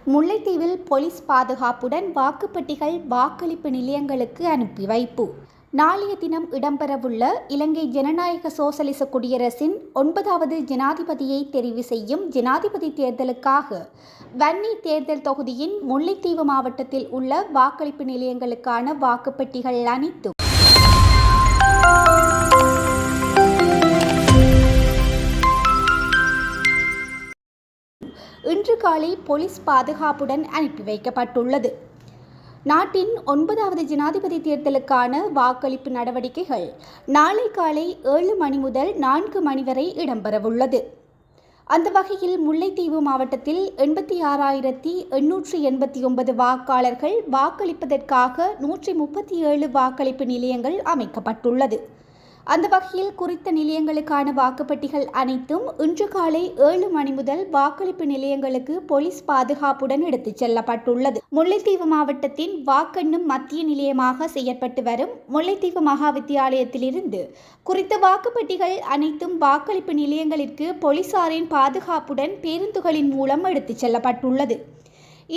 முல்லைத்தீவில் போலீஸ் பாதுகாப்புடன் வாக்குப்பெட்டிகள் வாக்களிப்பு நிலையங்களுக்கு அனுப்பி வைப்பு. நாளைய தினம் இடம்பெறவுள்ள இலங்கை ஜனநாயக சோசலிச குடியரசின் 9வது ஜனாதிபதியை தெரிவு செய்யும் ஜனாதிபதி தேர்தலுக்காக வன்னி தேர்தல் தொகுதியின் முல்லைத்தீவு மாவட்டத்தில் உள்ள வாக்களிப்பு நிலையங்களுக்கான வாக்குப்பெட்டிகள் அனைத்தும் இன்று காலை போலீஸ் பாதுகாப்புடன் அனுப்பி வைக்கப்பட்டுள்ளது. நாட்டின் 9வது ஜனாதிபதி தேர்தலுக்கான வாக்களிப்பு நடவடிக்கைகள் நாளை காலை 7 மணி முதல் 4 மணி வரை இடம்பெறவுள்ளது. அந்த வகையில் முல்லைத்தீவு மாவட்டத்தில் 86,889 வாக்காளர்கள் வாக்களிப்பதற்காக 137 வாக்களிப்பு நிலையங்கள் அமைக்கப்பட்டுள்ளது. அந்த வகையில் குறித்த நிலையங்களுக்கான வாக்குப்பெட்டிகள் அனைத்தும் இன்று காலை 7 மணி முதல் வாக்களிப்பு நிலையங்களுக்கு போலீஸ் பாதுகாப்புடன் எடுத்துச் செல்லப்பட்டுள்ளது. முல்லைத்தீவு மாவட்டத்தின் வாக்கெண்ணும் மத்திய நிலையமாக செயற்பட்டு வரும் முல்லைத்தீவு மகா வித்தியாலயத்திலிருந்து குறித்த வாக்குப்பெட்டிகள் அனைத்தும் வாக்களிப்பு நிலையங்களிற்கு போலீசாரின் பாதுகாப்புடன் பேருந்துகளின் மூலம் எடுத்துச் செல்லப்பட்டுள்ளது.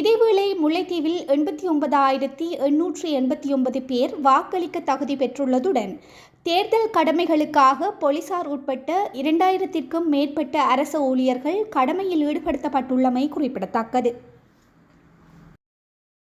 இதேவேளை முல்லைத்தீவில் 89,889 பேர் வாக்களிக்க தகுதி பெற்றுள்ளதுடன் தேர்தல் கடமைகளுக்காக போலீசார் உட்பட்ட 2000க்கும் மேற்பட்ட அரசு ஊழியர்கள் கடமையில் ஈடுபடுத்தப்பட்டுள்ளமை குறிப்பிடத்தக்கது.